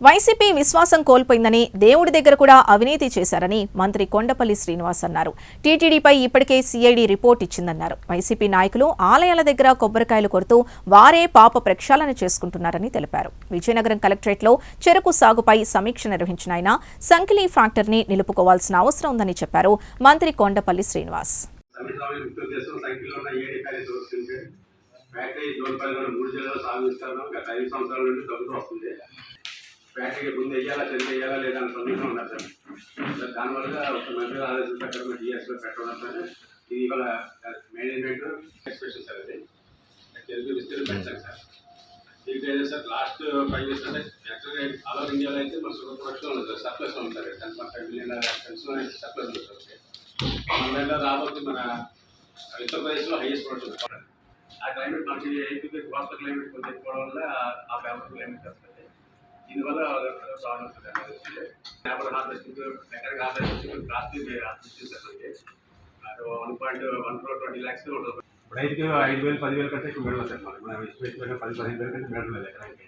YCP విశ్వాసం కోల్పోయిందని దేవుడి దగ్గర కూడా అవినీతి చేశారని మంత్రి కొండపల్లి శ్రీనివాస్ అన్నారు. టీటీడీపై ఇప్పటికే సిఐడి రిపోర్ట్ ఇచ్చిందన్నారు. వైసీపీ నాయకులు ఆలయాల దగ్గర కొబ్బరికాయలు కొడుతూ వారే పాప ప్రక్షాళన చేసుకుంటున్నారని తెలిపారు. విజయనగరం కలెక్టరేట్లో చెరకు సాగుపై సమీక్ష నిర్వహించిన ఆయన సంకిలీ ఫ్యాక్టరీని నిలుపుకోవాల్సిన అవసరం ఉందని చెప్పారు. మంత్రి కొండపల్లి శ్రీనివాస్ ఫ్యాక్టరీకి ముందు వేయాలా చెల్లి వేయాలా లేదా అని సందేహం ఉన్నారు సార్. దానివల్ల ఒక మంత్రి ఆదేశం పెట్టడం డిఎస్లో పెట్టడం సార్. ఇది ఇవాళ మేనేజ్మెంట్ ఎక్స్ప్రెషన్ సార్. అది తెలుగు విస్తరణ పెంచాలి సార్. ఇది సార్ లాస్ట్ 5 years అంటే యాక్చువల్గా ఆల్ ఓవర్ ఇండియాలో అయితే మన షుగర్ ప్రొడక్షన్ ఉంది సార్. సర్ప్లస్ ఉంది సార్. 10.5 million టన్స్ సర్ప్లస్ ఉంది సార్. మన దగ్గర రాబోతుంది మన ఉత్తరప్రదేశ్లో హైయెస్ట్ ప్రొడక్షన్. ఆ క్లైమేట్ మనకి ఏపీకి కోస్టల్ క్లైమేట్ కొంచెం ఎక్కువడం వల్ల ఆ ఫేవరబుల్ క్లైమేట్ వస్తుంది. దీనివల్ల లేబర్ హార్వెస్టింగ్ ఎక్కడికి హార్వెస్టింగ్ కాస్ట్ మనకి 1.1 lakhs ఉంటుంది. రైతుకి 5,000 10,000 కంటే ఎక్కువ మిడలేదు సార్. మన ఎస్టిమేట్ 10-15,000 కంటే మిడలేదు ఎకరానికి.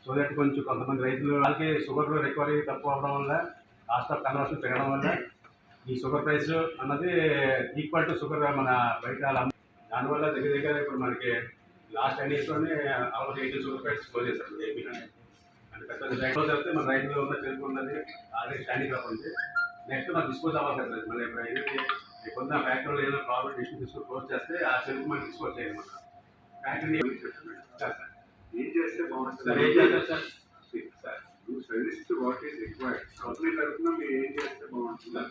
సో దట్ కొంచెం కొంతమంది రైతులు వాళ్ళకి షుగర్ రికవరీ తక్కువ అవడం వల్ల కాస్ట్ ఆఫ్ కన్వర్షన్ పెరగడం వల్ల ఈ షుగర్ ప్రైస్ అన్నది ఈక్వల్ టు షుగర్ మన బయట దానివల్ల దగ్గర దగ్గర ఇప్పుడు మనకి లాస్ట్ 10 yearsలోనే ఆల్మోస్ట్ 80 షుగర్ ప్రైస్ క్లోజ్ చేస్తారు ఏపీలోనే. క్లోజ్ అయితే మన రైతులో ఉన్న చెరుకు ఉన్నది ఆల్రెడీ స్టాండింగ్ అప్ ఉంది. నెక్స్ట్ మనం డిస్పోజ్ అవ్వాలి కదా. మళ్ళీ కొంత ఫ్యాక్టరీలో ఏదైనా ప్రాబ్లమ్ ఇష్యూ తీసుకొని క్లోజ్ చేస్తే ఆ చెరుకు మనం డిస్పోజ్ చేయమన్నమాట. ఫ్యాక్టరీ ఏం చేస్తే బాగుంటుంది సార్? ఏం చేస్తారు sir? Sir suggest what is required. Company తరఫున మీరు ఏం చేస్తే బాగుంటుంది,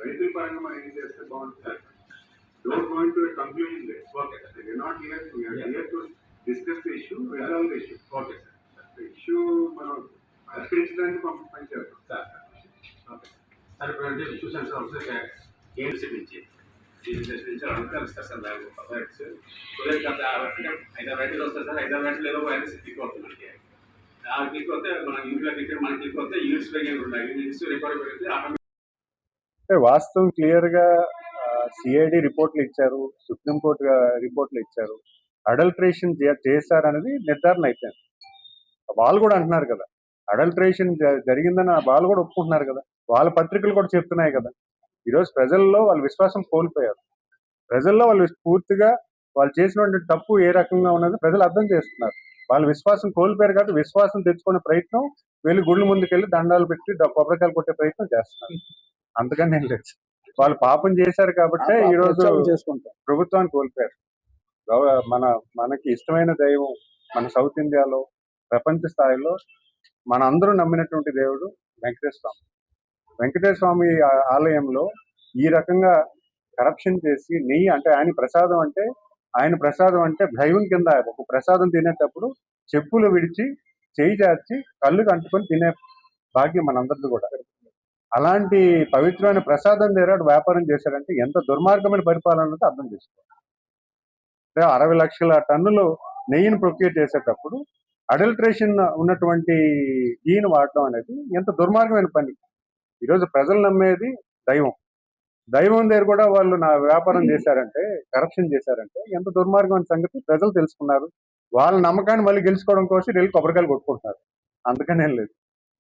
రైతుల పరంగా మనం ఏం చేస్తే బాగుంటుంది sir. Don't go into conclusion లేదు. Okay sir. We are not here to discuss the issue, resolve the issue. Okay sir. Issue మనం పరిష్కరించడానికి పని చేస్తాం సార్. Okay sir. ఇప్పుడు అంటే ఇష్యూ సెన్సర్ వస్తే ఏఎంసీ నుంచి నుంచి అడుగుతారు సార్. సార్ పర్ఫెక్ట్స్ అంటే 5 రైతులు వస్తారు సార్. 5 రైతులు ఏదో వైరస్ క్లిక్ అవుతుంది మనకి. ఆ క్లిక్ వస్తే మన ఇంట్లో క్లిక్ మనకి క్లిక్ వస్తే యూనిట్స్ పెరిగి ఉంటాయి. యూనిట్స్ రికవరీ పెరిగితే అంటే వాస్తవం క్లియర్గా సిఐడి రిపోర్ట్లు ఇచ్చారు, సుప్రీంకోర్టు రిపోర్ట్లు ఇచ్చారు. అడల్ట్రేషన్ చేశారనేది నిర్ధారణ అయిపోయింది. వాళ్ళు కూడా అంటున్నారు కదా, అడల్ట్రేషన్ జరిగిందని వాళ్ళు కూడా ఒప్పుకుంటున్నారు కదా. వాళ్ళ పత్రికలు కూడా చెప్తున్నాయి కదా. ఈరోజు ప్రజల్లో వాళ్ళ విశ్వాసం కోల్పోయారు. ప్రజల్లో వాళ్ళు పూర్తిగా వాళ్ళు చేసినటువంటి తప్పు ఏ రకంగా ఉన్నది ప్రజలు అర్థం చేస్తున్నారు. వాళ్ళు విశ్వాసం కోల్పోయారు కాబట్టి విశ్వాసం తెచ్చుకునే ప్రయత్నం వెళ్ళి గుళ్ళ ముందుకెళ్ళి దండాలు పెట్టి కొబ్బరికాయలు కొట్టే ప్రయత్నం చేస్తున్నారు. అందుకని నేను లేదు. వాళ్ళు పాపం చేశారు కాబట్టి ఈరోజు ప్రభుత్వాన్ని కోల్పోయారు. మనకి ఇష్టమైన దైవం మన సౌత్ ఇండియాలో ప్రపంచ స్థాయిలో మన అందరూ నమ్మినటువంటి దేవుడు వెంకటేశ్వర స్వామి. వెంకటేశ్వర స్వామి ఆలయంలో ఈ రకంగా కరప్షన్ చేసి నెయ్యి అంటే ఆయన ప్రసాదం అంటే దైవం కింద. ఒక ప్రసాదం తినేటప్పుడు చెప్పులు విడిచి చేయి చాచి కళ్ళు అంటుకొని తినే భాగ్యం మనందరిది కూడా. అలాంటి పవిత్రమైన ప్రసాదం దగ్గర వ్యాపారం చేశాడంటే ఎంత దుర్మార్గమైన పరిపాలన అర్థం చేసుకోవాలి. 60 లక్షల టన్నులు నెయ్యిని ప్రొక్యూర్ చేసేటప్పుడు అడల్ట్రేషన్ ఉన్నటువంటి ఈయన వాడడం అనేది ఎంత దుర్మార్గమైన పని. ఈరోజు ప్రజలు నమ్మేది దైవం దగ్గర కూడా వాళ్ళు నా వ్యాపారం చేశారంటే, కరప్షన్ చేశారంటే ఎంత దుర్మార్గమైన సంగతి ప్రజలు తెలుసుకున్నారు. వాళ్ళ నమ్మకాన్ని మళ్ళీ గెలుచుకోవడం కోసం వీళ్ళు కొబ్బరికాయలు కొట్టుకుంటున్నారు. అందుకనే లేదు.